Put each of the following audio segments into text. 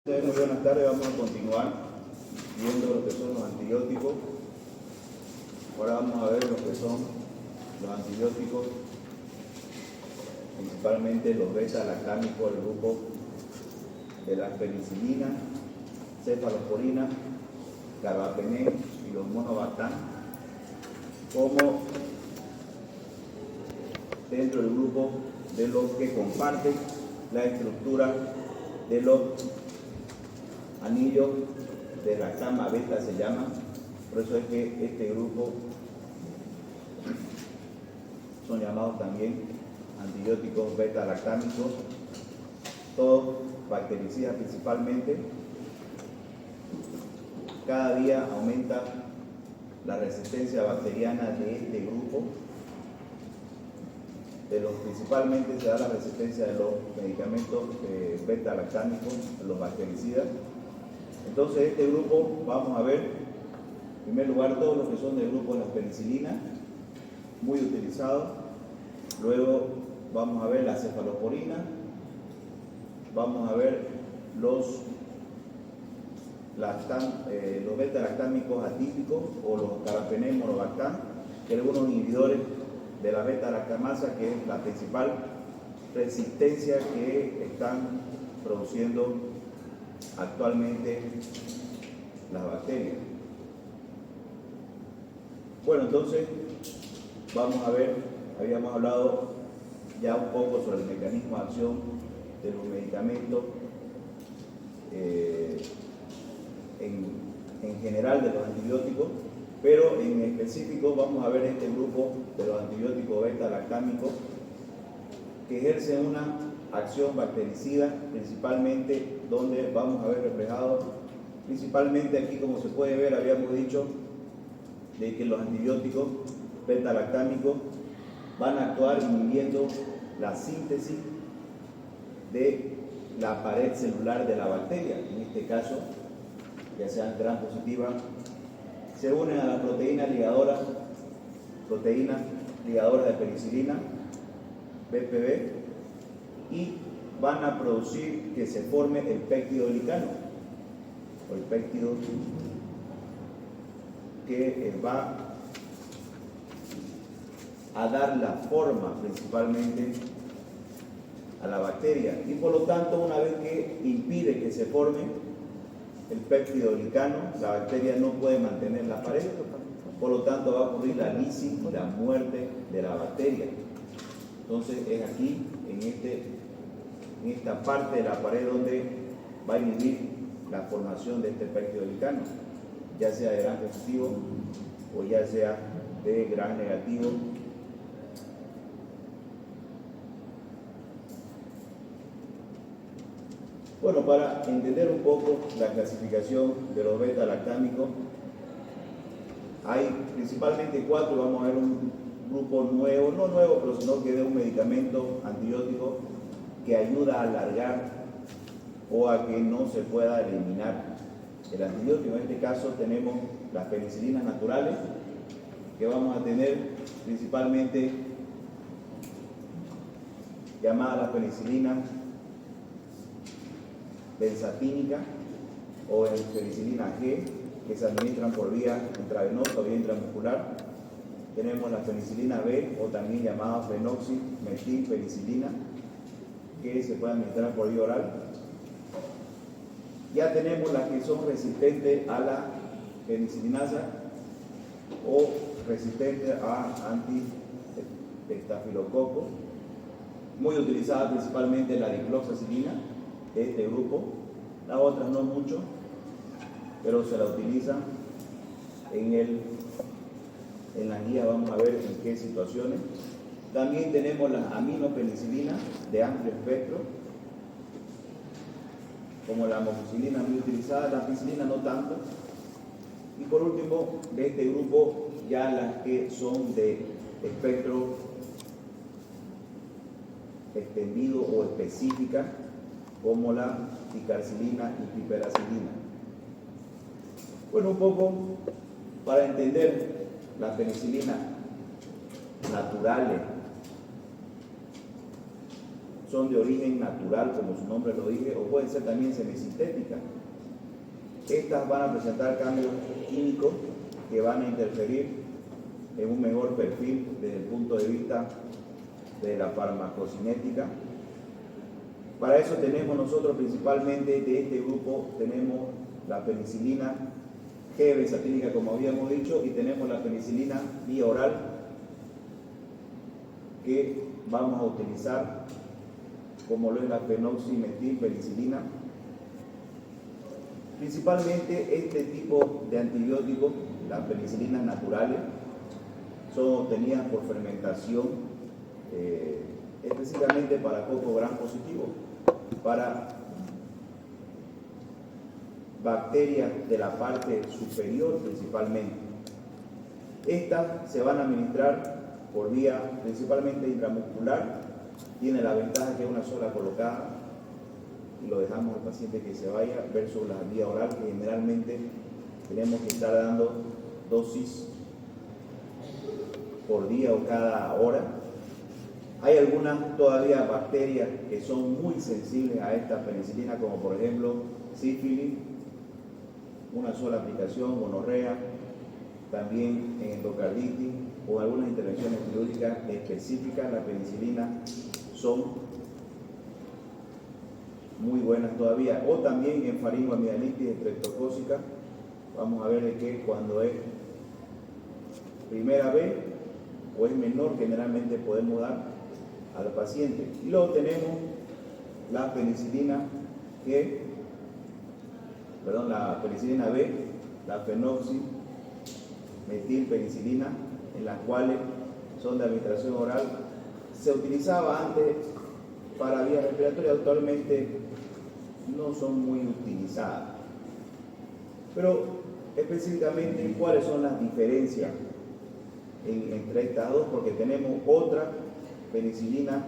Muy buenas tardes, vamos a continuar viendo lo que son los antibióticos. Ahora vamos a ver lo que son los antibióticos, principalmente los beta-lactámicos del grupo de la penicilina, cefalosporina, carbapenem y los monobactam, como dentro del grupo de los que comparten la estructura de los anillos de la cama beta se llama, por eso es que este grupo son llamados también antibióticos beta-lactámicos, todos bactericidas principalmente. Cada día aumenta la resistencia bacteriana de este grupo. Principalmente se da la resistencia de los medicamentos beta-lactámicos, los bactericidas. Entonces este grupo vamos a ver, en primer lugar, todos los que son del grupo de la penicilina, muy utilizados. Luego vamos a ver la cefalosporina, vamos a ver los beta-lactámicos atípicos o los carbapenem monobactam, que son algunos inhibidores de la beta-lactamasa, que es la principal resistencia que están produciendo actualmente las bacterias. Bueno, entonces vamos a ver, habíamos hablado ya un poco sobre el mecanismo de acción de los medicamentos en general de los antibióticos, pero en específico vamos a ver este grupo de los antibióticos beta-lactámicos que ejercen una acción bactericida, principalmente donde vamos a ver reflejado, principalmente aquí, como se puede ver, habíamos dicho de que los antibióticos beta-lactámicos van a actuar inhibiendo la síntesis de la pared celular de la bacteria, en este caso, ya sean gram positiva, se unen a la proteína ligadora de penicilina, BPB, y van a producir que se forme el péptido glicano, o el péptido que va a dar la forma principalmente a la bacteria, y por lo tanto, una vez que impide que se forme el péptido glicano, la bacteria no puede mantener la pared, por lo tanto va a ocurrir la lisis, la muerte de la bacteria. Entonces es aquí, en esta parte de la pared, donde va a inhibir la formación de este péptido glicano, ya sea de gram positivo o ya sea de gram negativo. Bueno, para entender un poco la clasificación de los beta-lactámicos, hay principalmente 4, vamos a ver un grupo nuevo, no nuevo, pero sino que de un medicamento antibiótico que ayuda a alargar o a que no se pueda eliminar el antibiótico. En este caso tenemos las penicilinas naturales, que vamos a tener principalmente llamadas las penicilinas benzatínica o penicilina G, que se administran por vía intravenosa o vía intramuscular. Tenemos la penicilina B, o también llamada fenoximetilpenicilina, que se puede administrar por vía oral. Ya tenemos las que son resistentes a la penicilinasa o resistentes a antiestafilococo, muy utilizada principalmente la dicloxacilina, este grupo. Las otras no mucho, pero se la utiliza en la guía, vamos a ver en qué situaciones. También tenemos las aminopenicilinas de amplio espectro, como la amoxicilina, muy utilizada, la ampicilina no tanto. Y por último, de este grupo, ya las que son de espectro extendido o específica, como la picarcilina y piperacilina. Bueno, un poco para entender las penicilinas naturales, son de origen natural, como su nombre lo dice, o pueden ser también semisintéticas. Estas van a presentar cambios químicos que van a interferir en un mejor perfil desde el punto de vista de la farmacocinética. Para eso tenemos nosotros principalmente de este grupo, tenemos la penicilina G-benzatínica, como habíamos dicho, y tenemos la penicilina vía oral, que vamos a utilizar como lo es la fenoximetilpenicilina. Principalmente este tipo de antibióticos, las penicilinas naturales, son obtenidas por fermentación, específicamente para coco gram positivo, para bacterias de la parte superior principalmente. Estas se van a administrar por vía principalmente intramuscular. Tiene la ventaja que es una sola colocada y lo dejamos al paciente que se vaya, versus la vía oral, que generalmente tenemos que estar dando dosis por día o cada hora. Hay algunas todavía bacterias que son muy sensibles a esta penicilina, como por ejemplo sífilis, una sola aplicación, gonorrea, también endocarditis o algunas intervenciones quirúrgicas específicas. La penicilina son muy buenas todavía. O también en faringoamidalitis estreptocócica, vamos a ver de que cuando es primera vez o es menor, generalmente podemos dar al paciente. Y luego tenemos la penicilina la penicilina B, la fenoximetilpenicilina, en las cuales son de administración oral. Se utilizaba antes para vías respiratorias, actualmente no son muy utilizadas. Pero específicamente, ¿cuáles son las diferencias entre estas dos? Porque tenemos otra penicilina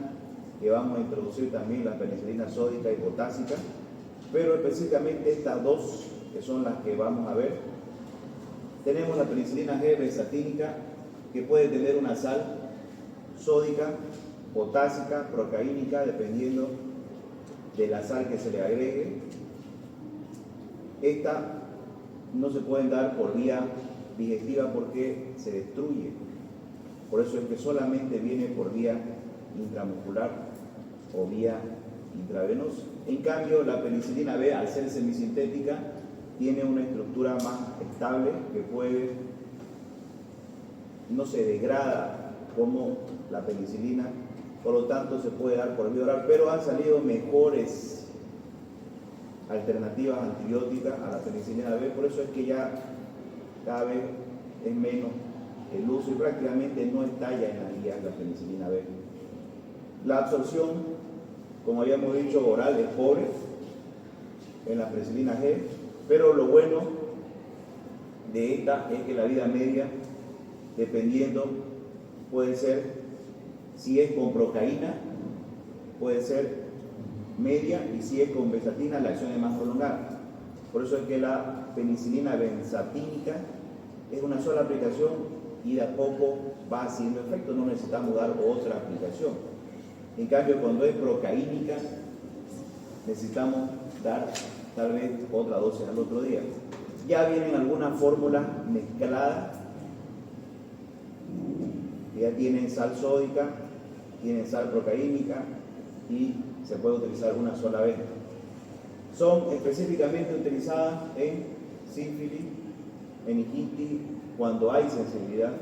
que vamos a introducir también, la penicilina sódica y potásica, pero específicamente estas dos, que son las que vamos a ver. Tenemos la penicilina G-benzatínica, que puede tener una sal sódica, potásica, procaínica, dependiendo de la sal que se le agregue. Esta no se pueden dar por vía digestiva porque se destruye. Por eso es que solamente viene por vía intramuscular o vía intravenosa. En cambio, la penicilina B, al ser semisintética, tiene una estructura más estable que no se degrada como la penicilina, por lo tanto se puede dar por vía oral, pero han salido mejores alternativas antibióticas a la penicilina B, por eso es que ya cada vez es menos el uso y prácticamente no está ya en las guías la penicilina B. La absorción, como habíamos dicho, oral es pobre en la penicilina G, pero lo bueno de esta es que la vida media, dependiendo, puede ser, si es con procaína, puede ser media, y si es con benzatina, la acción es más prolongada. Por eso es que la penicilina benzatínica es una sola aplicación y de a poco va haciendo efecto, no necesitamos dar otra aplicación. En cambio, cuando es procaínica, necesitamos dar tal vez otra dosis al otro día. Ya vienen algunas fórmulas mezcladas, ya tienen sal sódica, tienen sal procaínica y se puede utilizar una sola vez. Son específicamente utilizadas en sífilis, meningitis, cuando hay sensibilidad,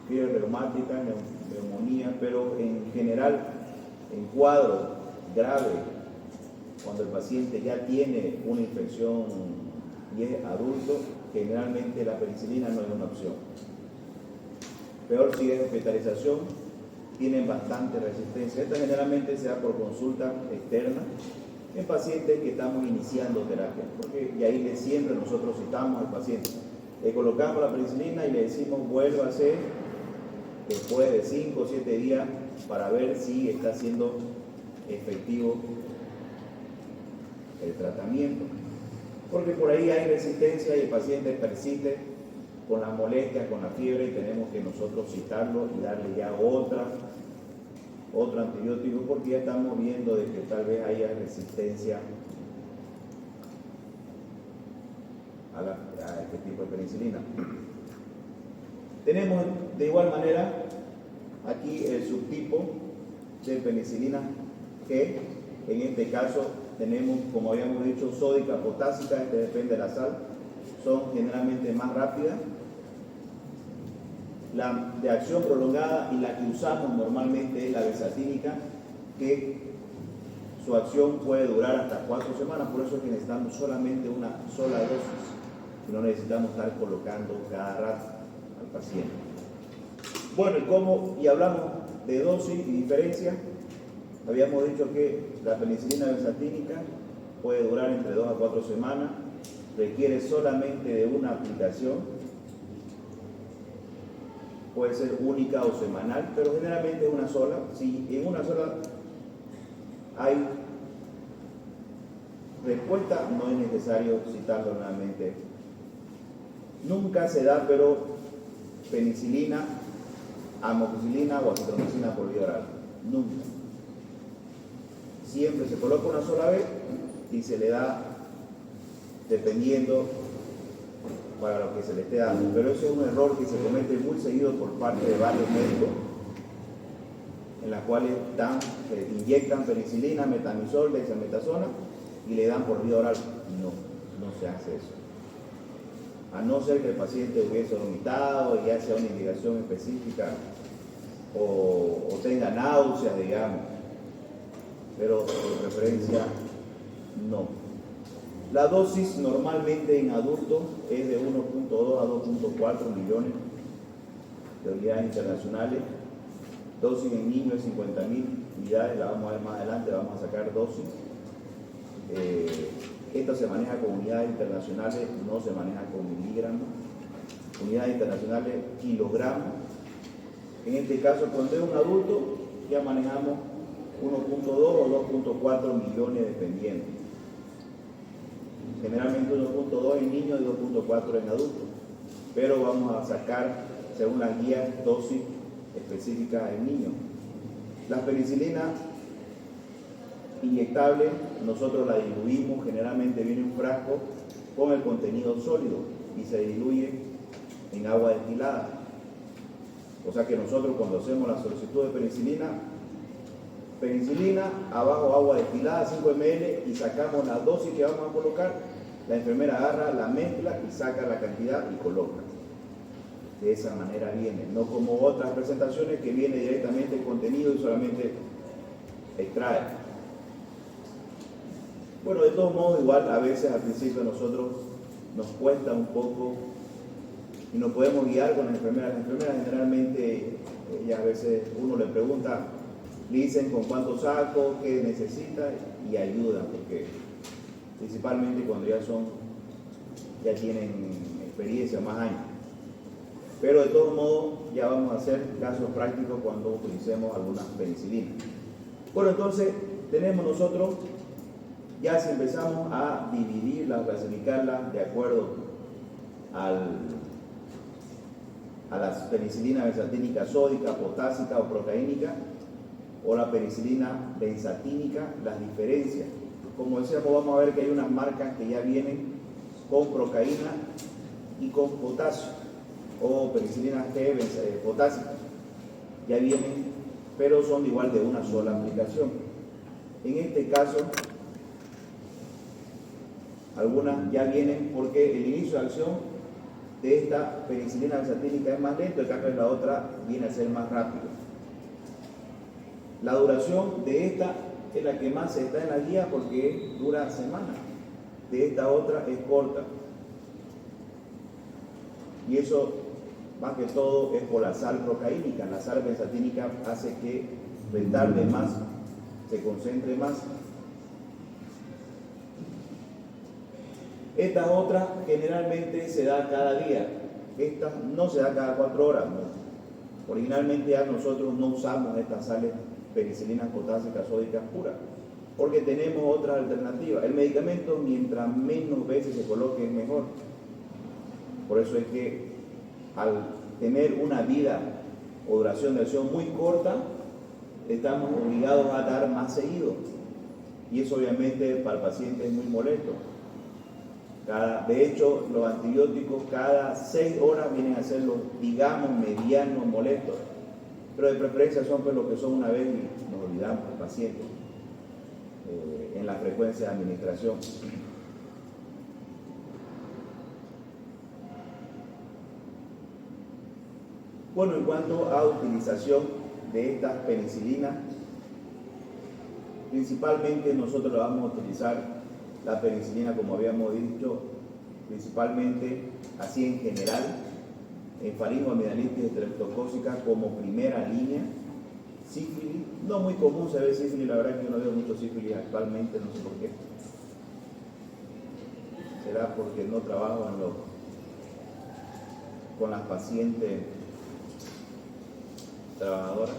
fiebre reumática, neumonía, pero en general, en cuadro grave, cuando el paciente ya tiene una infección y es adulto, generalmente la penicilina no es una opción. Peor si es hospitalización, tienen bastante resistencia. Esta generalmente se da por consulta externa en pacientes que estamos iniciando terapia, porque y ahí siempre nosotros citamos al paciente. Le colocamos la penicilina y le decimos vuelva a hacer después de 5 o 7 días para ver si está siendo efectivo el tratamiento. Porque por ahí hay resistencia y el paciente persiste con las molestias, con la fiebre, y tenemos que nosotros citarlo y darle ya otra otro antibiótico porque ya estamos viendo de que tal vez haya resistencia a este tipo de penicilina. Tenemos de igual manera aquí el subtipo de penicilina G. En este caso tenemos, como habíamos dicho, sódica, potásica, este depende de la sal, son generalmente más rápidas. La de acción prolongada y la que usamos normalmente es la benzatínica, que su acción puede durar hasta 4 semanas, por eso es que necesitamos solamente una sola dosis y no necesitamos estar colocando cada rato al paciente. Bueno, y hablamos de dosis y diferencia. Habíamos dicho que la penicilina benzatínica puede durar entre 2 a 4 semanas, requiere solamente de una aplicación, puede ser única o semanal, pero generalmente es una sola. Si en una sola hay respuesta, no es necesario citarlo nuevamente. Nunca se da, pero penicilina, amoxicilina o acitromicina por vía oral. Nunca. Siempre se coloca una sola vez y se le da dependiendo para lo que se le esté dando. Pero eso es un error que se comete muy seguido por parte de varios médicos, en las cuales inyectan penicilina, metamizol, dexametasona y le dan por vía oral. No se hace eso. A no ser que el paciente hubiese vomitado, ya sea una indicación específica o tenga náuseas, digamos. Pero por preferencia, no. La dosis normalmente en adultos es de 1.2 a 2.4 millones de unidades internacionales. Dosis en niños es 50.000 unidades, la vamos a ver más adelante, vamos a sacar dosis. Esto se maneja con unidades internacionales, no se maneja con miligramos. Unidades internacionales, kilogramos. En este caso, cuando es un adulto, ya manejamos 1.2 o 2.4 millones dependiendo. Generalmente 1.2 en niños y 2.4 en adultos. Pero vamos a sacar, según las guías, dosis específicas en niños. La penicilina inyectable, nosotros la diluimos, generalmente viene un frasco con el contenido sólido y se diluye en agua destilada. O sea que nosotros cuando hacemos la solicitud de penicilina, abajo agua destilada, 5 ml, y sacamos la dosis que vamos a colocar, la enfermera agarra, la mezcla y saca la cantidad y coloca. De esa manera viene, no como otras presentaciones que viene directamente el contenido y solamente extrae. Bueno, de todos modos, igual a veces al principio a nosotros nos cuesta un poco y nos podemos guiar con las enfermeras. Las enfermeras generalmente, a veces uno le pregunta, le dicen con cuánto saco, qué necesita y ayudan, porque principalmente cuando ya tienen experiencia, más años. Pero de todos modos, ya vamos a hacer casos prácticos cuando utilicemos algunas penicilinas. Bueno, entonces tenemos nosotros, ya si empezamos a dividirlas, clasificarlas de acuerdo a las penicilina benzatínica sódica, potásica o procaínica, o la penicilina benzatínica, las diferencias. Como decíamos, vamos a ver que hay unas marcas que ya vienen con procaína y con potasio, o penicilina G potásica. Ya vienen, pero son igual de una sola aplicación. En este caso, algunas ya vienen porque el inicio de acción de esta penicilina benzatínica es más lento, en cambio la otra viene a ser más rápido. La duración de esta es la que más está en la guía porque dura semanas. De esta otra es corta. Y eso, más que todo, es por la sal procaínica. La sal benzatínica hace que retarde más, se concentre más. Esta otra generalmente se da cada día. Esta no se da cada 4 horas. ¿No? Originalmente ya nosotros no usamos estas sales penicilinas potásicas sódicas puras, porque tenemos otras alternativas. El medicamento, mientras menos veces se coloque, es mejor. Por eso es que al tener una vida o duración de acción muy corta, estamos obligados a dar más seguido. Y eso obviamente para el paciente es muy molesto. De hecho, los antibióticos cada 6 horas vienen a ser los, digamos, medianos molestos. Pero de preferencia son pues los que son una vez y nos olvidamos del paciente en la frecuencia de administración. Bueno, en cuanto a utilización de estas penicilinas, principalmente nosotros la vamos a utilizar la penicilina, como habíamos dicho, principalmente así en general, en faringoamidalitis estreptocócica como primera línea, sífilis, no muy común se ve sífilis, la verdad es que yo no veo mucho sífilis actualmente, no sé por qué. Será porque no trabajo con las pacientes trabajadoras.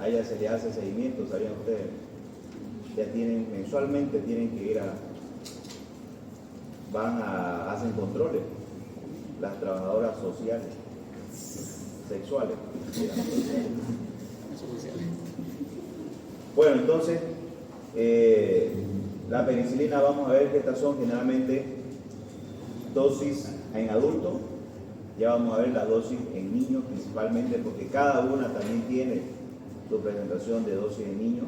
A ellas se le hace seguimiento, ¿sabían ustedes? Ya tienen, mensualmente tienen que ir hacen controles, las trabajadoras sociales, sexuales. Bueno, entonces, la penicilina, vamos a ver que estas son generalmente dosis en adultos, ya vamos a ver la dosis en niños principalmente, porque cada una también tiene su presentación de dosis en niños.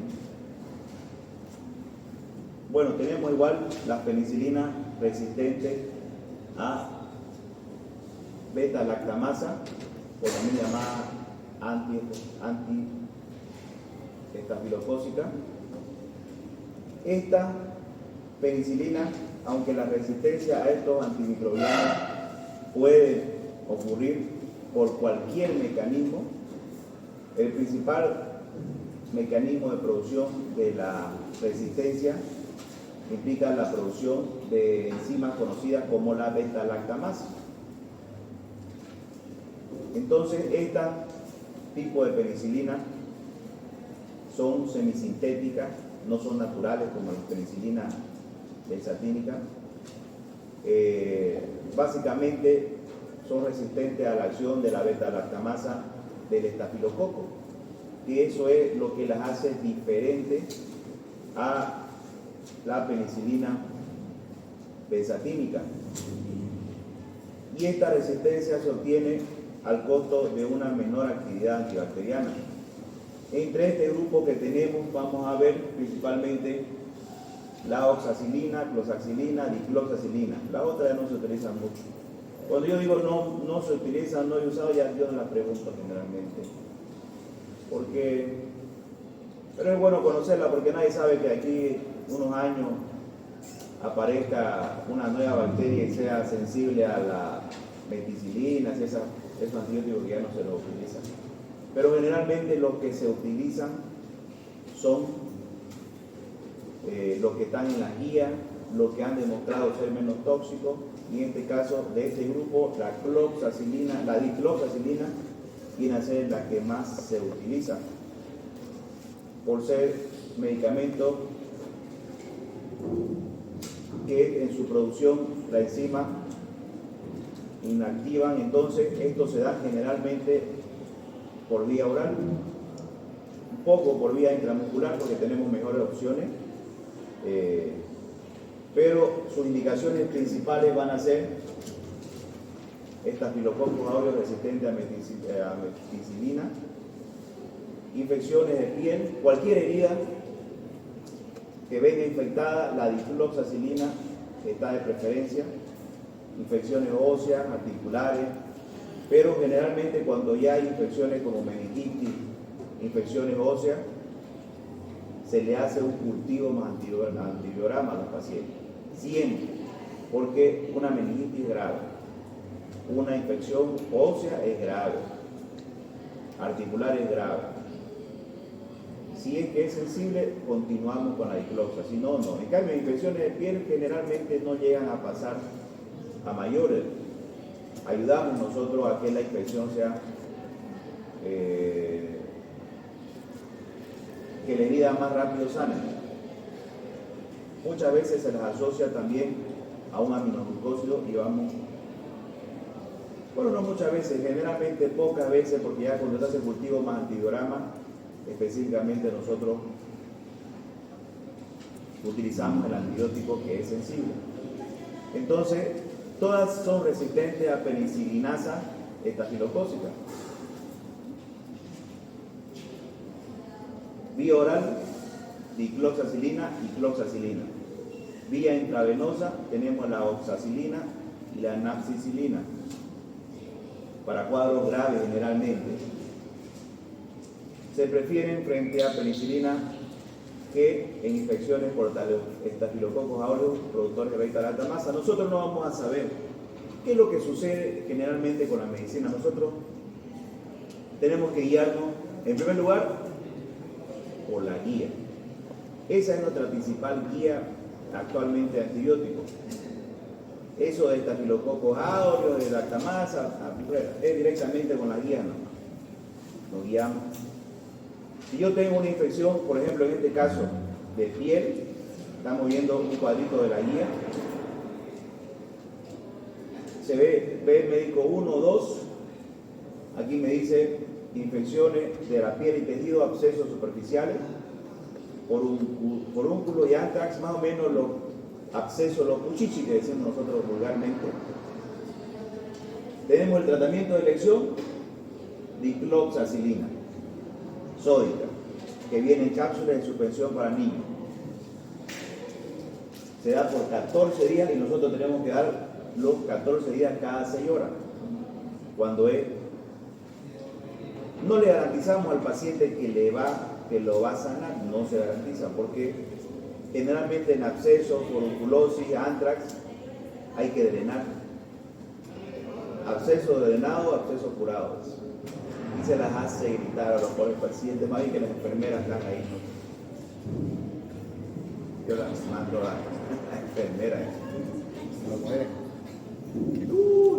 Bueno, tenemos igual las penicilinas resistentes a beta-lactamasa, o también llamada anti-estafilocócica. Esta penicilina, aunque la resistencia a estos antimicrobianos puede ocurrir por cualquier mecanismo, el principal mecanismo de producción de la resistencia implica la producción de enzimas conocidas como la beta-lactamasa. Entonces, este tipo de penicilina son semisintéticas, no son naturales como las penicilinas benzatínicas. Básicamente son resistentes a la acción de la beta-lactamasa del estafilococo, que eso es lo que las hace diferentes a la penicilina benzatínica. Y esta resistencia se obtiene al costo de una menor actividad antibacteriana. Entre este grupo que tenemos vamos a ver principalmente la oxacilina, cloxacilina, dicloxacilina. La otra ya no se utiliza mucho. Cuando yo digo no se utiliza, no he usado, ya yo no la pregunto generalmente. Pero es bueno conocerla porque nadie sabe que aquí unos años aparezca una nueva bacteria y sea sensible a la meticilina, esos antibióticos que ya no se los utilizan. Pero generalmente los que se utilizan son los que están en la guía, los que han demostrado ser menos tóxicos, y en este caso de este grupo la dicloxacilina viene a ser la que más se utiliza por ser medicamentos que en su producción la enzima inactivan. Entonces esto se da generalmente por vía oral, un poco por vía intramuscular porque tenemos mejores opciones, pero sus indicaciones principales van a ser Staphylococcus aureus resistente a meticilina, infecciones de piel, cualquier herida que venga infectada, la dicloxacilina está de preferencia, infecciones óseas, articulares, pero generalmente cuando ya hay infecciones como meningitis, infecciones óseas, se le hace un cultivo más antibiograma a los pacientes, siempre, porque una meningitis es grave, una infección ósea es grave, articular es grave. Si es que es sensible, continuamos con la dicloxa, si no, no. En cambio, infecciones de piel generalmente no llegan a pasar a mayores. Ayudamos nosotros a que la infección sea, que la herida más rápido sane. Muchas veces se les asocia también a un aminoglucósido y vamos Bueno, no muchas veces, generalmente pocas veces, porque ya cuando se hace cultivo más antibiograma, específicamente nosotros utilizamos el antibiótico que es sensible. Entonces, todas son resistentes a penicilinasa estafilocócica. Vía oral, dicloxacilina y cloxacilina. Vía intravenosa tenemos la oxacilina y la napsicilina para cuadros graves generalmente. Se prefieren frente a penicilina que en infecciones por estafilococos aureus productores de beta alta masa. Nosotros no vamos a saber qué es lo que sucede generalmente con la medicina. Nosotros tenemos que guiarnos, en primer lugar, por la guía. Esa es nuestra principal guía actualmente de antibióticos. Eso de estafilococos aureus, de lactamasa, es directamente con la guía, ¿no? Nos guiamos. Si yo tengo una infección, por ejemplo, en este caso, de piel, estamos viendo un cuadrito de la guía. Se ve médico 1 o 2. Aquí me dice infecciones de la piel y tejido, abscesos superficiales, porúnculo y antrax, más o menos los abscesos, los puchichi que decimos nosotros vulgarmente. Tenemos el tratamiento de elección, dicloxacilina sódica, que viene en cápsulas en suspensión para niños. Se da por 14 días y nosotros tenemos que dar los 14 días cada 6 horas. Cuando es, no le garantizamos al paciente que lo va a sanar, no se garantiza, porque generalmente en abscesos, forunculosis, antrax, hay que drenar. Absceso drenado, abscesos curados. Y se las hace gritar a los pobres pacientes, más bien que las enfermeras están ahí, ¿no? Yo las mando a la enfermera.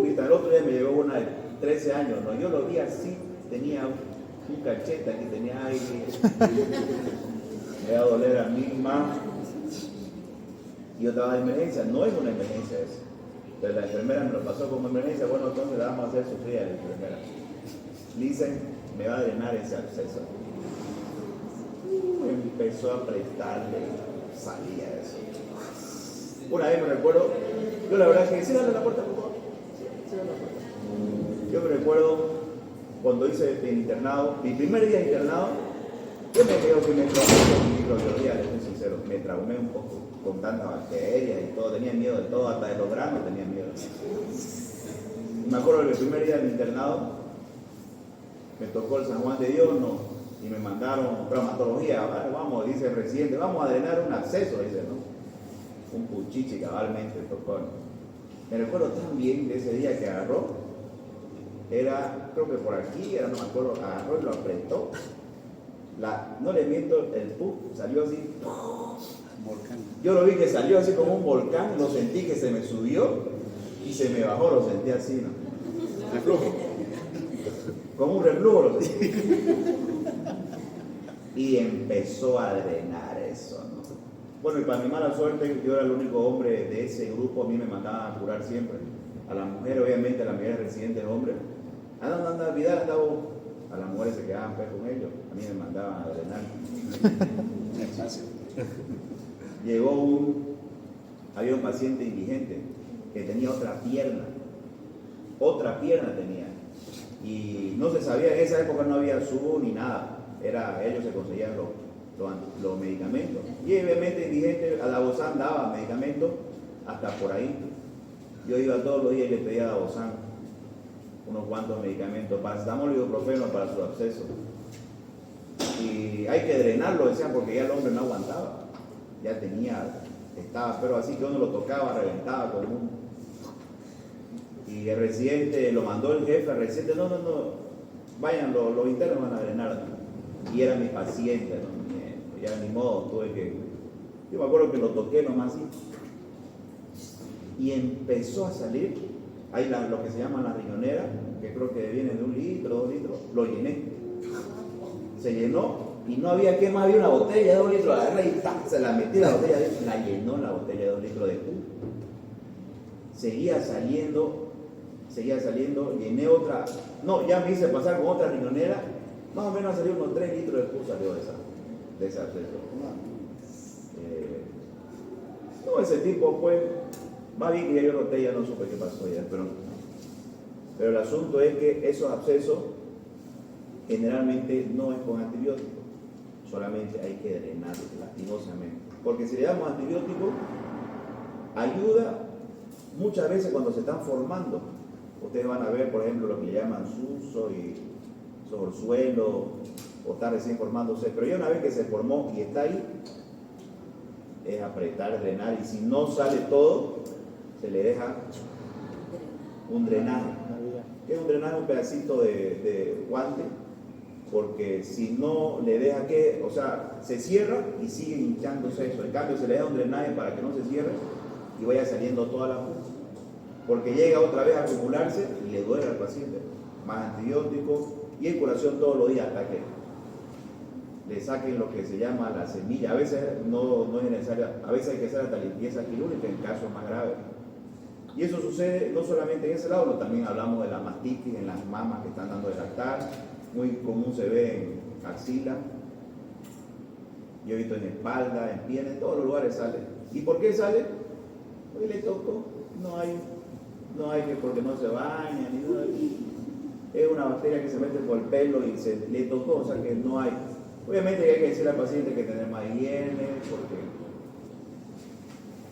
Grita, el otro día me llegó una de 13 años, ¿no? Yo lo vi así, tenía un cachete aquí, tenía aire. Me iba a doler a mí más. Y yo estaba de emergencia, no es una emergencia eso. Pero la enfermera me lo pasó como emergencia, bueno, entonces le vamos a hacer sufrir a la enfermera. Dicen, me va a drenar ese absceso. Empezó a apretarle, salía eso. Una vez me recuerdo, yo la verdad que, cierra la puerta, por favor. Cierra la puerta. Yo me recuerdo cuando hice el internado, mi primer día de internado, yo me creo que me traumé con microbiología, les soy sincero, me traumé un poco con tantas bacterias y todo, tenía miedo de todo, hasta de los granos tenía miedo. Y me acuerdo que el primer día del internado, me tocó el San Juan de Dios, ¿no? Y me mandaron traumatología, vamos, dice el residente, vamos a drenar un absceso, dice, ¿no? Un puchichi cabalmente tocó, ¿no? Me recuerdo tan bien de ese día que agarró, era, creo que por aquí, no me acuerdo, agarró y lo apretó. No le miento, el pus salió así. Volcán. Yo lo vi que salió así como un volcán, lo sentí que se me subió y se me bajó, lo sentí así, ¿no? Reflujo. Como un reflujo lo sentí. Y empezó a drenar eso, ¿no? Bueno, y para mi mala suerte, yo era el único hombre de ese grupo, a mí me mandaban a curar siempre. A las mujeres, obviamente, a las mujeres residentes hombres. Anda, Vidal, anda vos. A las mujeres se quedaban pues con ellos, a mí me mandaban a drenar. Había un paciente indigente que tenía otra pierna tenía, y no se sabía, en esa época no había SUBO ni nada, ellos se conseguían los medicamentos, y obviamente indigente, a la Bozán daba medicamentos hasta por ahí. Yo iba todos los días y le pedía a la Bozán unos cuantos medicamentos, paracetamol y ibuprofeno para su absceso. Y hay que drenarlo, decían, porque ya el hombre no aguantaba. Ya estaba, pero así que uno lo tocaba, reventaba con un... Y el residente, lo mandó el jefe, el residente, no, vayan, los internos van a drenar. Y era mi paciente, ¿no? Ya ni modo, yo me acuerdo que lo toqué nomás así. Y empezó a salir. Hay lo que se llaman las riñoneras, que creo que vienen de 1 litro, 2 litros, lo llené. Se llenó y no había que más, había una botella de 2 litros, agarré y se la metí la botella, la llenó la botella de 2 litros de jugo. Seguía saliendo seguía saliendo, llené otra, no, ya me hice pasar con otra riñonera, más o menos salió unos 3 litros de pus salió de ese absceso. No, ese tipo pues, más bien que ya yo noté, ya no supe qué pasó ya, pero el asunto es que esos abscesos generalmente no es con antibióticos, solamente hay que drenar lastimosamente, porque si le damos antibióticos, ayuda muchas veces cuando se están formando. Ustedes van a ver, por ejemplo, lo que le llaman suso y sobresuelo, o está recién formándose, pero ya una vez que se formó y está ahí, es apretar, drenar, y si no sale todo, se le deja un drenaje. ¿Qué es un drenaje? Un pedacito de guante, porque si no le deja que, o sea, se cierra y sigue hinchándose eso. En cambio, se le da un drenaje para que no se cierre y vaya saliendo toda la pus, porque llega otra vez a acumularse y le duele al paciente. Más antibióticos y en curación todos los días hasta que le saquen lo que se llama la semilla. A veces no es necesaria, a veces hay que hacer hasta limpieza quirúrgica en casos más graves. Y eso sucede no solamente en ese lado, pero también hablamos de la mastitis en las mamas que están dando de lactar, muy común se ve en axila, yo he visto en espalda, en piel, en todos los lugares sale. ¿Y por qué sale? Porque le tocó, no hay que porque no se baña, ni nada. Es una bacteria que se mete por el pelo y se le tocó, o sea que no hay. Obviamente hay que decirle al paciente que tener más higiene,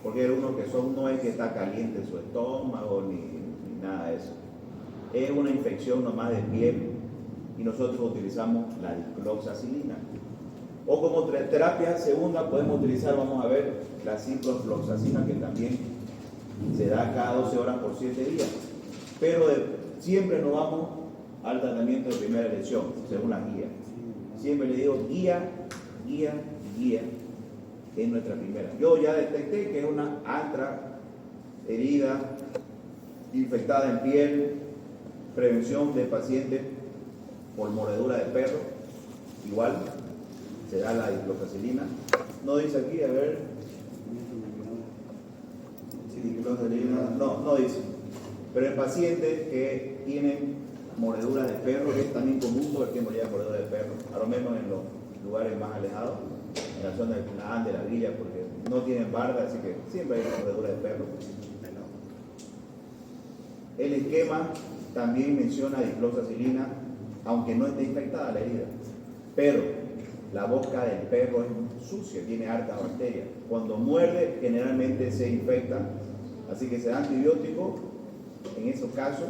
porque hay unos que no es que está caliente su estómago ni nada de eso. Es una infección nomás de piel y nosotros utilizamos la dicloxacilina. O como terapia segunda podemos utilizar, vamos a ver, la ciprofloxacina, que también se da cada 12 horas por 7 días. Pero siempre nos vamos al tratamiento de primera elección, según la guía. Siempre le digo guía es nuestra primera. Yo ya detecté que es una antra, herida, infectada en piel, prevención de pacientes por mordedura de perro, igual se da la dicloxacilina. No dice aquí, a ver, dicloxacilina, no dice. Pero en pacientes que tienen mordedura de perro, es también común todo el tiempo ya mordedura de perro, a lo menos en los lugares más alejados, en la zona del Cunán, de la villa, porque no tienen barba, así que siempre hay mordedura de perro. El esquema también menciona dicloxacilina, aunque no esté infectada la herida, pero la boca del perro es sucia, tiene harta bacterias. Cuando muerde, generalmente se infecta, así que se da antibiótico en esos casos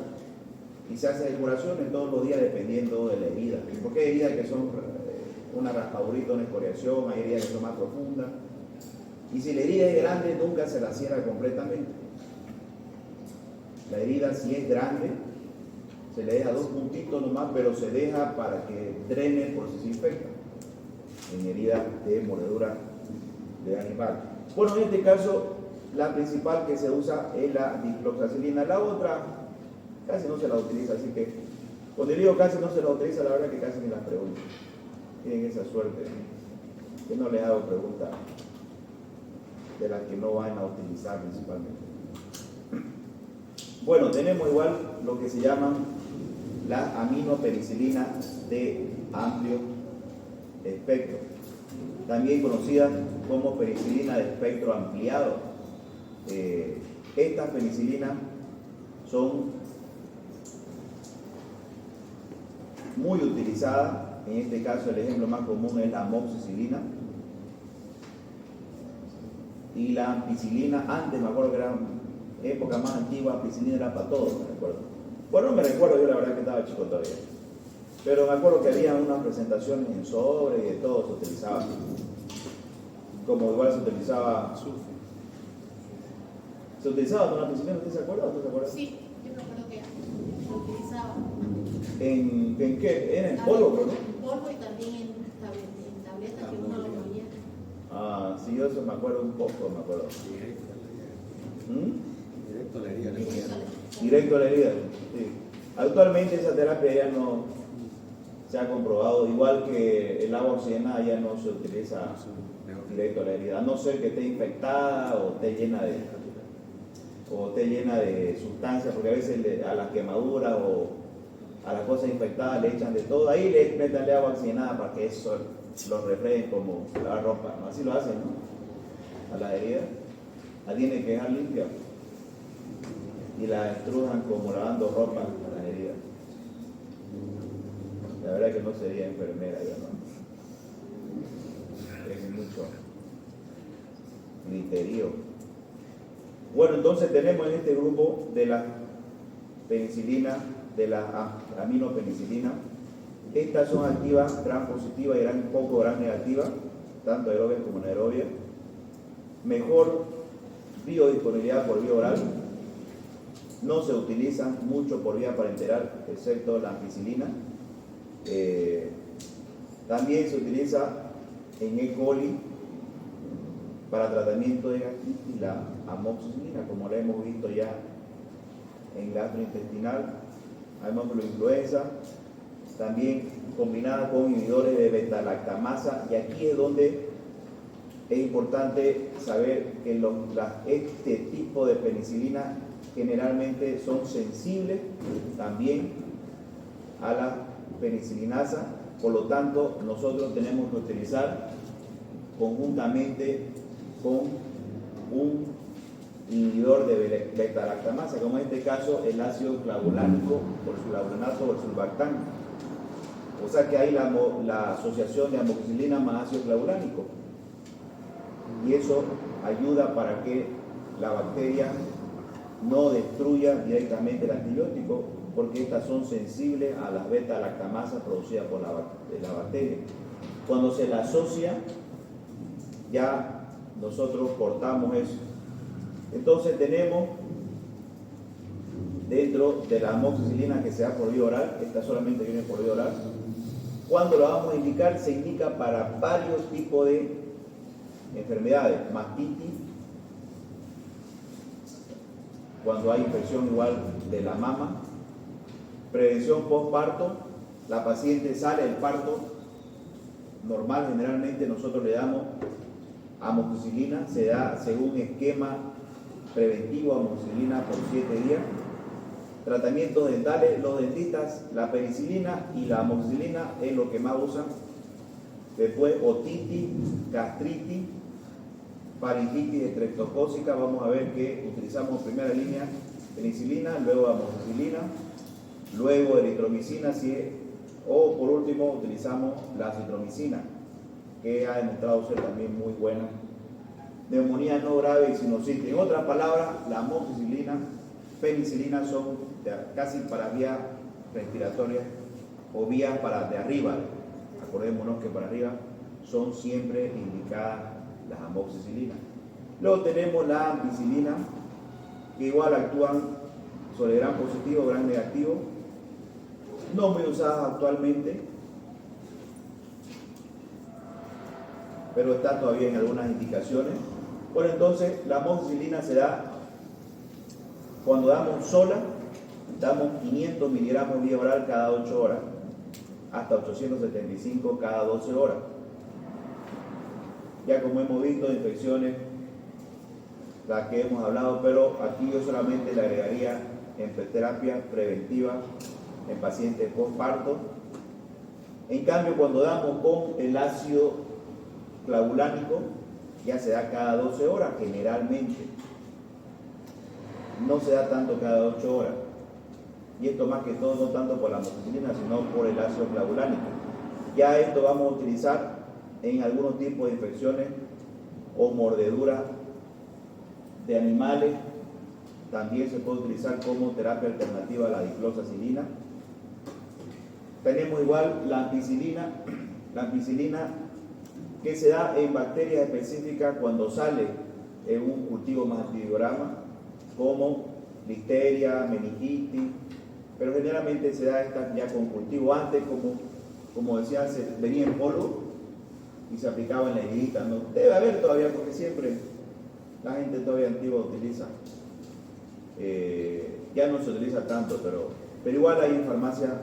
y se hace curaciones todos los días dependiendo de la herida, porque hay heridas que son una raspadurita, una escoriación, hay heridas que son más profundas, y si la herida es grande nunca se la cierra completamente. La herida, si es grande, se le deja 2 puntitos nomás, pero se deja para que drene por si se infecta en heridas de mordedura de animal. Bueno, en este caso la principal que se usa es la dicloxacilina. La otra casi no se la utiliza, así que cuando digo casi no se la utiliza, la verdad que casi ni las pregunto. Tienen esa suerte, que no les hago preguntas de las que no van a utilizar principalmente. Bueno, tenemos igual lo que se llaman las aminopenicilinas de amplio espectro, también conocidas como penicilina de espectro ampliado. Estas penicilinas son muy utilizadas. En este caso el ejemplo más común es la amoxicilina y la ampicilina. Antes me acuerdo que era época más antigua, ampicilina era para todo, me recuerdo. Bueno, no me recuerdo, yo la verdad que estaba chico todavía, pero me acuerdo que había unas presentaciones en sobre y de todo se utilizaba, como igual se utilizaba con la ampicilina. ¿Usted se acuerda? ¿Usted se acuerda? Sí, yo me acuerdo que se utilizaba. ¿En qué? Era en polvo, ¿no? En polvo y también en tabletas que uno lo ponía. Ah, sí, yo eso me acuerdo un poco, me acuerdo. Directo a la herida. Directo a la herida, sí. Actualmente esa terapia ya no se ha comprobado, igual que el agua oxigenada ya no se utiliza directo a la herida, a no ser que esté infectada o esté llena de... o esté llena de sustancias, porque a veces a las quemaduras o a las cosas infectadas le echan de todo, ahí le metanle agua oxigenada para que eso los reflejen como lavar ropa, ¿no? Así lo hacen, ¿no? A las heridas, la tienen que dejar limpia y la estrujan como lavando ropa a las heridas. La verdad que no sería enfermera, yo no. Es mucho griterío. Bueno, entonces tenemos en este grupo de la penicilina, de la aminopenicilina. Estas son activas, gran positiva y poco gran negativa, tanto aerobias como anaerobias. Mejor biodisponibilidad por vía oral. No se utilizan mucho por vía parenteral, excepto la ampicilina. También se utiliza en E. coli para tratamiento de gastritis la amoxicilina, como la hemos visto ya en gastrointestinal, además de la influenza, también combinada con inhibidores de beta-lactamasa, y aquí es donde es importante saber que este tipo de penicilina generalmente son sensibles también a la penicilinasa, por lo tanto nosotros tenemos que utilizar conjuntamente con un inhibidor de beta-lactamasa, como en este caso el ácido clavulánico o sulfuranato o el sulbactam. O sea que hay la asociación de amoxicilina más ácido clavulánico, y eso ayuda para que la bacteria no destruya directamente el antibiótico, porque estas son sensibles a las beta-lactamasas producidas por la bacteria. Cuando se la asocia, ya nosotros cortamos eso. Entonces tenemos dentro de la amoxicilina que se da por vía oral, esta solamente viene por vía oral. Cuando la vamos a indicar, se indica para varios tipos de enfermedades, mastitis, cuando hay infección igual de la mama, prevención postparto, la paciente sale del parto normal, generalmente nosotros le damos amoxicilina, se da según esquema preventivo amoxicilina por 7 días. Tratamientos dentales, los dentistas, la penicilina y la amoxicilina es lo que más usan. Después otitis, gastritis, faringitis estreptocócica, vamos a ver que utilizamos primera línea penicilina, luego amoxicilina, luego eritromicina, o por último utilizamos la acitromicina, que ha demostrado ser también muy buena. Neumonía no grave y sinusitis. En otras palabras, la amoxicilina, penicilina son casi para vías respiratorias o vías para de arriba. Acordémonos que para arriba son siempre indicadas las amoxicilinas. Luego tenemos la ampicilina, que igual actúan sobre gran positivo, gran negativo, no muy usadas actualmente, pero está todavía en algunas indicaciones. Bueno, entonces la amoxicilina se da cuando damos sola, damos 500 miligramos vía oral cada 8 horas, hasta 875 cada 12 horas. Ya como hemos visto, infecciones, las que hemos hablado, pero aquí yo solamente le agregaría en terapia preventiva en pacientes postparto. En cambio, cuando damos con el ácido clavulánico, ya se da cada 12 horas generalmente. No se da tanto cada 8 horas. Y esto más que todo no tanto por la amoxicilina, sino por el ácido clavulánico. Ya esto vamos a utilizar en algunos tipos de infecciones o mordeduras de animales. También se puede utilizar como terapia alternativa a la dicloxacilina. Tenemos igual la ampicilina que se da en bacterias específicas cuando sale en un cultivo más antibiograma, como listeria, meningitis, pero generalmente se da esta ya con cultivo. Antes, como decía, se venía en polvo y se aplicaba en la heridita, ¿no? Debe haber todavía, porque siempre la gente todavía antigua utiliza. Ya no se utiliza tanto, pero igual hay en farmacia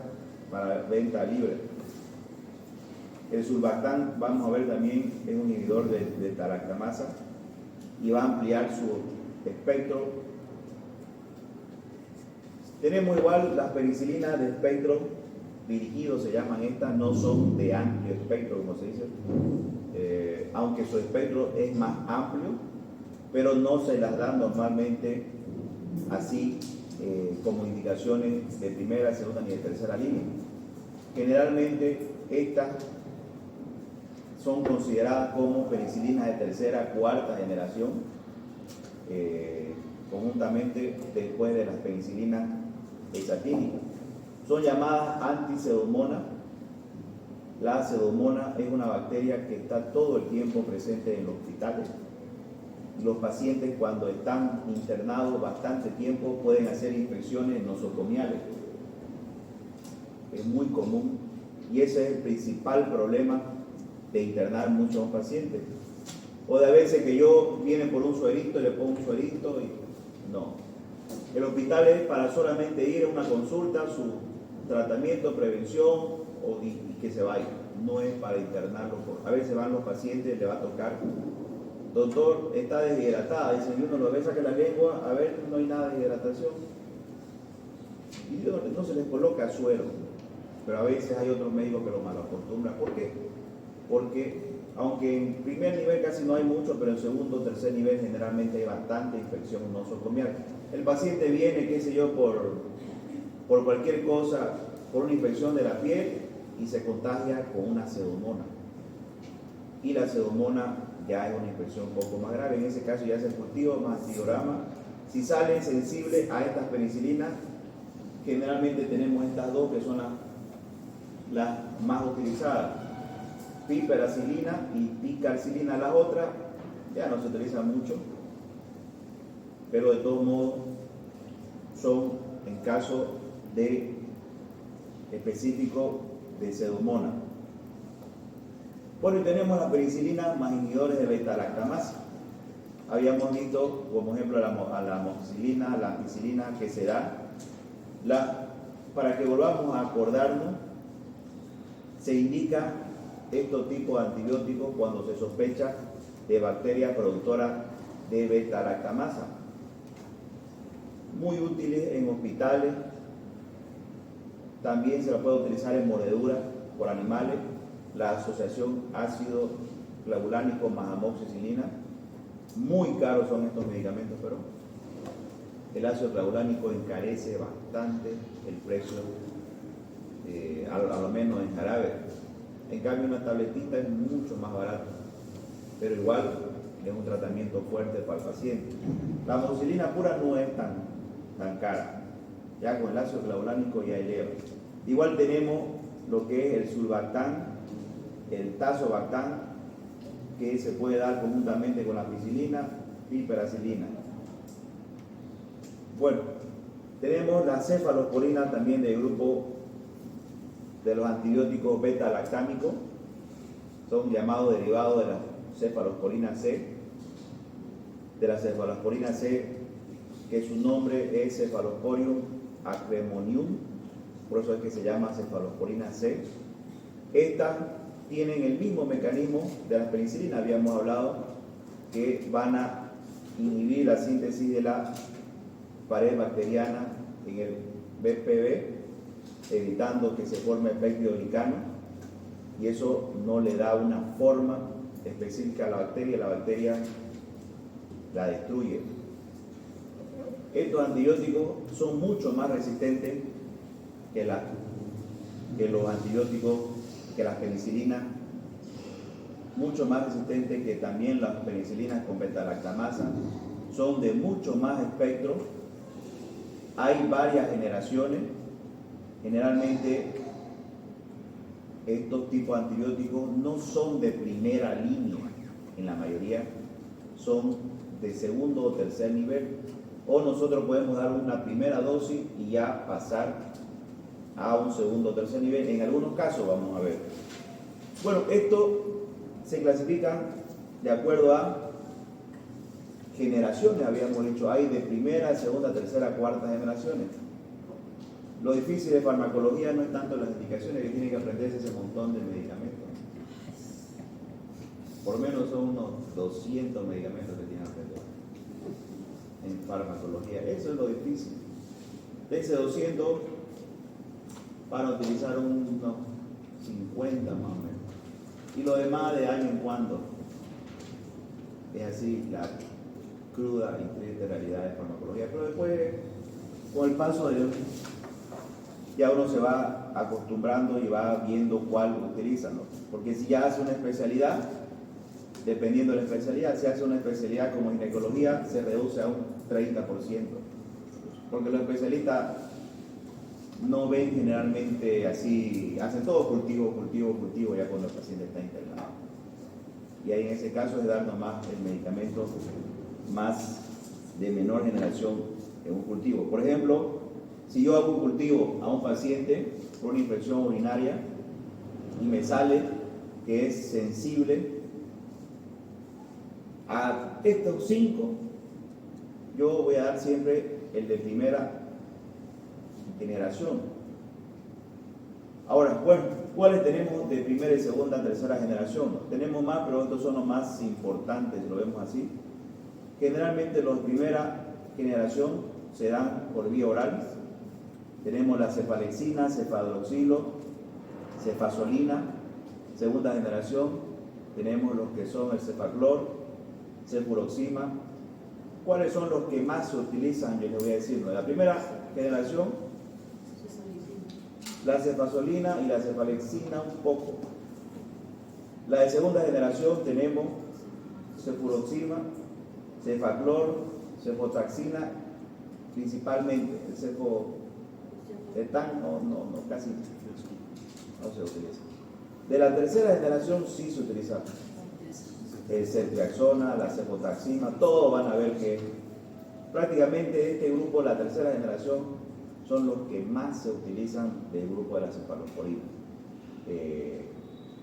para venta libre. El sulbactam, vamos a ver también, es un inhibidor de beta-lactamasa y va a ampliar su espectro Tenemos igual las penicilinas de espectro dirigido, se llaman estas, no son de amplio espectro, como se dice, aunque su espectro es más amplio, pero no se las dan normalmente así como indicaciones de primera, segunda ni de tercera línea. Generalmente estas son consideradas como penicilinas de tercera, cuarta generación, conjuntamente después de las penicilinas hexatínicas. Son llamadas anticedomonas. La pseudomonas es una bacteria que está todo el tiempo presente en los hospitales. Los pacientes, cuando están internados bastante tiempo, pueden hacer infecciones nosocomiales. Es muy común y ese es el principal problema de internar muchos pacientes. O de a veces que yo viene por un suerito y le pongo un suerito y no. El hospital es para solamente ir a una consulta, su tratamiento, prevención y que se vaya. No es para internarlo. A veces van los pacientes, le va a tocar. Doctor, está deshidratada. Dicen, uno lo ve, saca la lengua, a ver, no hay nada de deshidratación. Y no se les coloca suero. Pero a veces hay otros médicos que lo malacostumbran. ¿Por qué? Porque aunque en primer nivel casi no hay mucho, pero en segundo o tercer nivel generalmente hay bastante infección nosocomial. El paciente viene, qué sé yo, por cualquier cosa, por una infección de la piel y se contagia con una pseudomonas. Y la pseudomonas ya es una infección un poco más grave. En ese caso ya se cultiva más antiorama. Si salen sensibles a estas penicilinas, generalmente tenemos estas dos que son las más utilizadas. Piperacilina y picarcilina. Las otras ya no se utilizan mucho, pero de todos modos son en caso de específico de pseudomonas. Bueno, y tenemos las penicilinas más inhibidores de beta-lactamasa. Habíamos visto como ejemplo a la amoxicilina, la ampicilina, que será para que volvamos a acordarnos, se indica estos tipos de antibióticos cuando se sospecha de bacteria productora de beta-lactamasa. Muy útiles en hospitales, también se la puede utilizar en mordeduras por animales, la asociación ácido clavulánico más amoxicilina. Muy caros son estos medicamentos, pero el ácido clavulánico encarece bastante el precio, a lo menos en jarabe. En cambio, una tabletita es mucho más barata, pero igual es un tratamiento fuerte para el paciente. La amoxicilina pura no es tan cara, ya con el ácido clavulánico ya eleva. Igual tenemos lo que es el sulbactán, el tazobactán, que se puede dar conjuntamente con la ampicilina y piperacilina. Bueno, tenemos la cefalosporina también del grupo de los antibióticos beta-lactámicos, son llamados derivados de la cefalosporina C, de la cefalosporina C, que su nombre es Cephalosporium acremonium, por eso es que se llama cefalosporina C. Estas tienen el mismo mecanismo de la penicilina, habíamos hablado, que van a inhibir la síntesis de la pared bacteriana en el BPB, evitando que se forme el péptidoglicano, y eso no le da una forma específica a la bacteria la destruye. Estos antibióticos son mucho más resistentes que los antibióticos, que las penicilinas, mucho más resistentes que también las penicilinas con beta-lactamasa, son de mucho más espectro. Hay varias generaciones. Generalmente estos tipos de antibióticos no son de primera línea, en la mayoría son de segundo o tercer nivel, o nosotros podemos dar una primera dosis y ya pasar a un segundo o tercer nivel, en algunos casos vamos a ver. Bueno, esto se clasifican de acuerdo a generaciones, habíamos dicho, hay de primera, segunda, tercera, cuarta generaciones. Lo difícil de farmacología no es tanto las indicaciones, que tienen que aprenderse ese montón de medicamentos. Por lo menos son unos 200 medicamentos que tienen que aprender en farmacología. Eso es lo difícil. De ese 200 van a utilizar unos 50 más o menos. Y lo demás de año en cuando. Es así la cruda y triste realidad de farmacología. Pero después, con el paso de ya uno se va acostumbrando y va viendo cuál utilizan, ¿no? Porque si ya hace una especialidad, dependiendo de la especialidad, si hace una especialidad como ginecología, se reduce a un 30%. Porque los especialistas no ven generalmente así, hacen todo cultivo ya cuando el paciente está internado. Y ahí en ese caso es dar nomás el medicamento más de menor generación en un cultivo. Por ejemplo, si yo hago un cultivo a un paciente por una infección urinaria y me sale que es sensible a estos 5, yo voy a dar siempre el de primera generación. Ahora, bueno, ¿cuáles tenemos de primera y segunda, tercera generación? Tenemos más, pero estos son los más importantes, lo vemos así. Generalmente los de primera generación se dan por vía oral. Tenemos la cefalexina, cefadroxilo, cefazolina. Segunda generación tenemos los que son el cefaclor, cefuroxima. ¿Cuáles son los que más se utilizan? Yo les voy a decir, ¿no? De la primera generación, la cefazolina y la cefalexina un poco. La de segunda generación tenemos cefuroxima, cefaclor, cefotaxina, principalmente. El cefotetán casi no se utiliza. De la tercera generación sí se utiliza el ceftriaxona, la cefotaxima, todos van a ver que prácticamente este grupo, la tercera generación, son los que más se utilizan del grupo de la cefalosporina.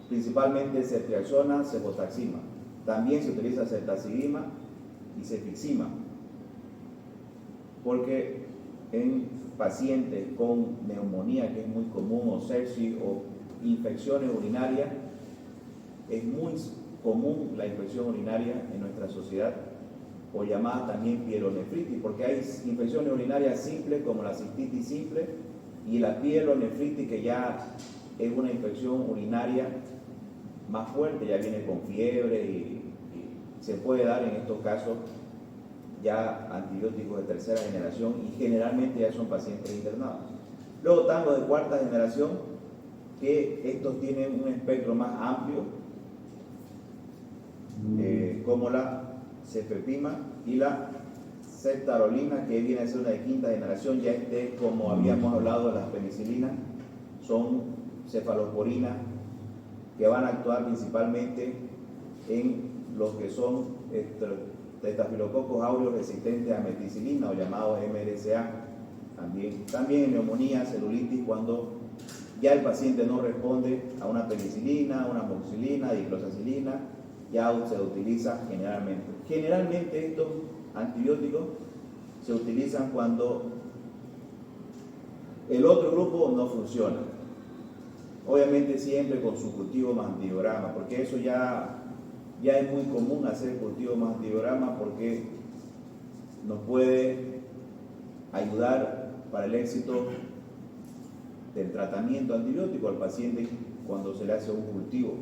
Principalmente ceftriaxona, cefotaxima. También se utiliza ceftazidima y cefixima, porque en pacientes con neumonía, que es muy común, o sepsis o infecciones urinarias, es muy común la infección urinaria en nuestra sociedad, o llamada también pielonefritis, porque hay infecciones urinarias simples como la cistitis simple y la pielonefritis, que ya es una infección urinaria más fuerte, ya viene con fiebre y se puede dar en estos casos ya antibióticos de tercera generación y generalmente ya son pacientes internados. Luego están los de cuarta generación, que estos tienen un espectro más amplio, como la cefepima y la ceftarolina, que viene a ser una de quinta generación. Ya como habíamos hablado de las penicilinas, son cefalosporinas que van a actuar principalmente en los que son estafilococos aureus resistentes a meticilina, o llamados MRSA. También en neumonía, celulitis, cuando ya el paciente no responde a una penicilina, una amoxicilina, diclosacilina, ya se utiliza generalmente. Generalmente estos antibióticos se utilizan cuando el otro grupo no funciona. Obviamente siempre con su cultivo más antibiograma, porque eso ya es muy común hacer cultivo más antibiograma, porque nos puede ayudar para el éxito del tratamiento antibiótico al paciente cuando se le hace un cultivo.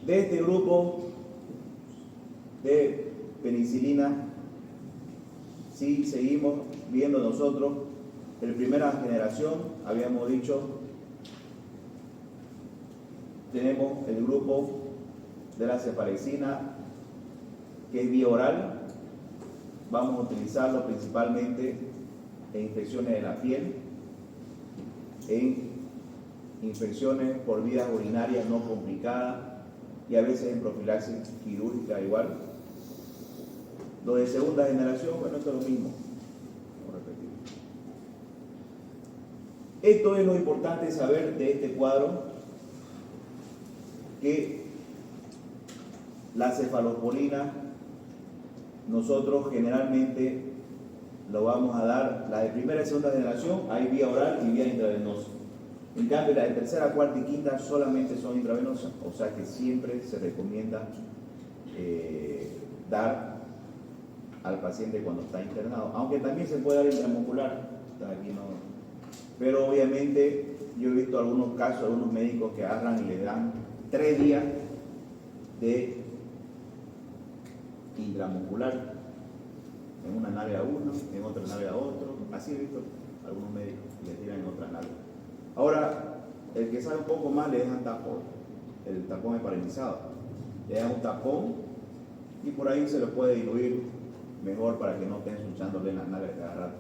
De este grupo de penicilina, sí seguimos viendo nosotros, en primera generación, habíamos dicho, tenemos el grupo de la cefalexina, que es vía oral. Vamos a utilizarlo principalmente en infecciones de la piel, en infecciones por vías urinarias no complicadas y a veces en profilaxis quirúrgica igual. Lo de segunda generación, bueno, esto es lo mismo. Vamos a repetir. Esto es lo importante saber de este cuadro, que la cefalosporina nosotros generalmente lo vamos a dar, la de primera y segunda generación, hay vía oral y vía intravenosa. En cambio, la de tercera, cuarta y quinta solamente son intravenosas, o sea que siempre se recomienda dar al paciente cuando está internado, aunque también se puede dar intramuscular, aquí no. Pero obviamente yo he visto algunos casos, algunos médicos que agarran y le dan 3 días de intramuscular, en una nalga uno, en otra nalga otro, así he visto algunos médicos que le tiran en otra nalga. Ahora, el que sabe un poco más le dejan tapón, el tapón es paralizado, le dejan un tapón y por ahí se lo puede diluir mejor para que no estén escuchándole en las nalgas cada rato.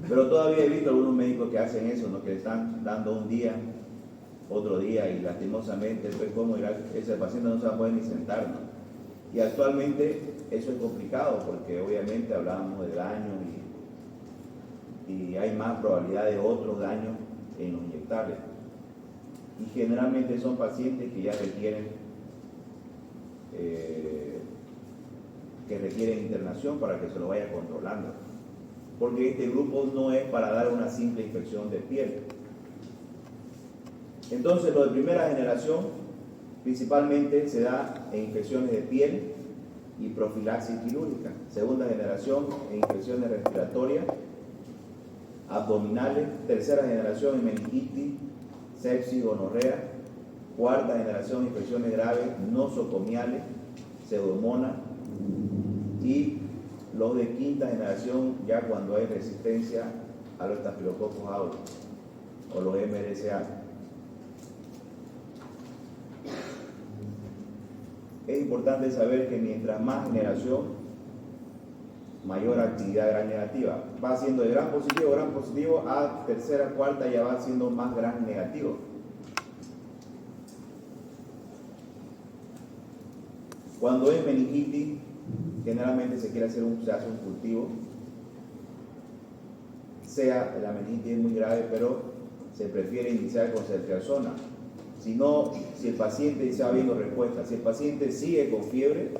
Pero todavía he visto algunos médicos que hacen eso, ¿no? Que le están dando un día, otro día, y lastimosamente después como dirá, ese paciente no se va a poder ni sentar, ¿no? Y actualmente eso es complicado porque obviamente hablábamos de daños y hay más probabilidad de otros daños en los inyectables. Y generalmente son pacientes que ya requieren internación para que se lo vaya controlando. Porque este grupo no es para dar una simple infección de piel. Entonces, lo de primera generación principalmente se da en infecciones de piel y profilaxis quirúrgica. Segunda generación en infecciones respiratorias, abdominales. Tercera generación en meningitis, sepsis, gonorrea. Cuarta generación infecciones graves nosocomiales, pseudomonas. Y los de quinta generación ya cuando hay resistencia a los estafilococos aureus o los MRSA. Es importante saber que mientras más generación, mayor actividad gram negativa. Va siendo de gram positivo a tercera, cuarta ya va siendo más gram negativo. Cuando es meningitis, generalmente se hace un cultivo, sea la meningitis es muy grave, pero se prefiere iniciar con ceftriaxona. Si el paciente está viendo respuesta, si el paciente sigue con fiebre,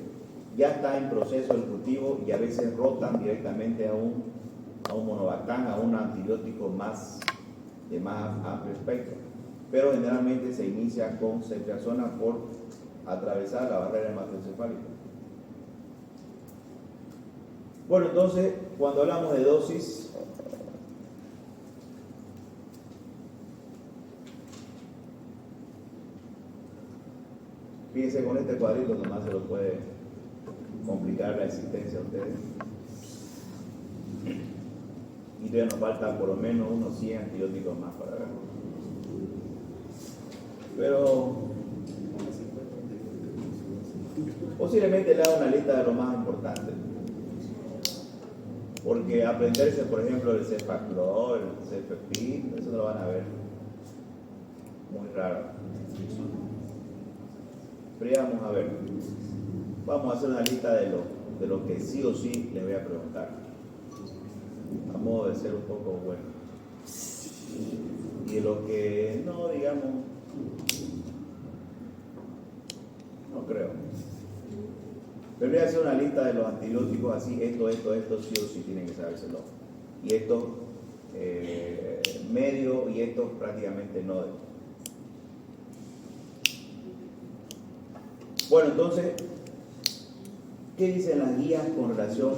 ya está en proceso el cultivo y a veces rotan directamente a un monobactam, a un antibiótico de más amplio espectro. Pero generalmente se inicia con ceftriaxona por atravesar la barrera hematoencefálica. Bueno, entonces, cuando hablamos de dosis, fíjense, con este cuadrito nomás se lo puede complicar la existencia a ustedes. Y todavía nos faltan por lo menos unos 100 antibióticos más para ver. Pero posiblemente le haga una lista de lo más importante. Porque aprenderse, por ejemplo, el cefaclor, el cefepid, eso no lo van a ver muy raro. Pero ya vamos a ver. Vamos a hacer una lista de lo que sí o sí les voy a preguntar. A modo de ser un poco bueno. Y de lo que no, digamos, no creo. Pero voy a hacer una lista de los antibióticos así, esto, sí o sí tienen que sabérselo. Y esto medio y esto prácticamente no. Bueno, entonces, ¿qué dicen las guías con relación?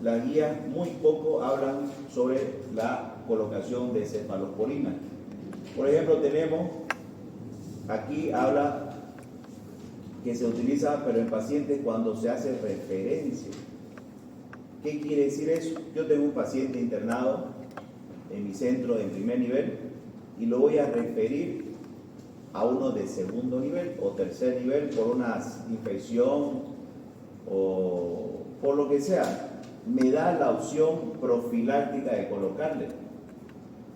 Las guías muy poco hablan sobre la colocación de cefalosporina. Por ejemplo, tenemos, aquí habla que se utiliza, pero en pacientes cuando se hace referencia. ¿Qué quiere decir eso? Yo tengo un paciente internado en mi centro en primer nivel y lo voy a referir a uno de segundo nivel o tercer nivel por una infección o por lo que sea. Me da la opción profiláctica de colocarle.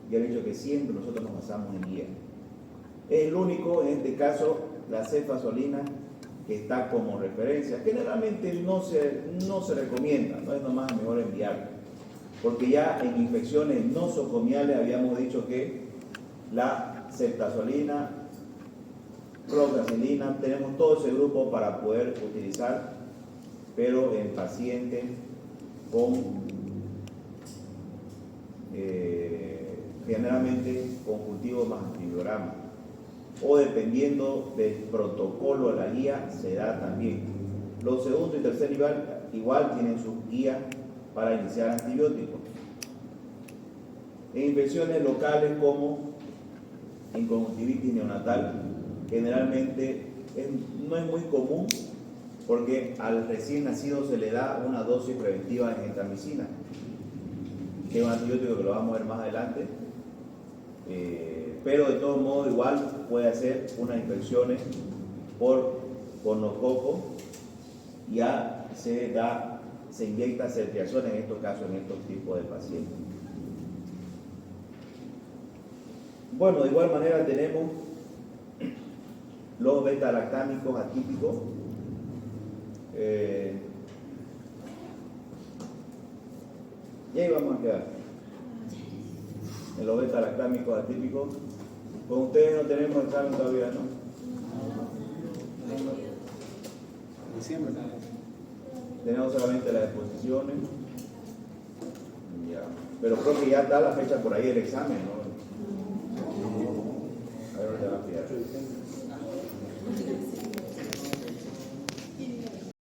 Ya he dicho que siempre nosotros nos basamos en guía. Es el único, en este caso, la cefazolina, que está como referencia. Generalmente no se recomienda, no es nomás mejor enviarlo, porque ya en infecciones nosocomiales habíamos dicho que la ceftazolina, procalcilina, tenemos todo ese grupo para poder utilizar, pero en pacientes con generalmente con cultivo más antibiograma o dependiendo del protocolo de la guía se da también. Los segundo y tercer nivel igual tienen sus guías para iniciar antibióticos. En infecciones locales como en conjuntivitis neonatal, generalmente no es muy común porque al recién nacido se le da una dosis preventiva de gentamicina, que es un antibiótico que lo vamos a ver más adelante, pero de todo modo igual puede hacer unas infecciones por gonococo, ya se inyecta ceftriaxona en estos casos, en estos tipos de pacientes. Bueno, de igual manera tenemos los beta-lactámicos atípicos. Y ahí vamos a quedar. En los beta-lactámicos atípicos. Con ustedes no tenemos examen todavía, ¿no? Diciembre. Tenemos solamente las exposiciones. Ya. Pero creo que ya está la fecha por ahí del examen, ¿no?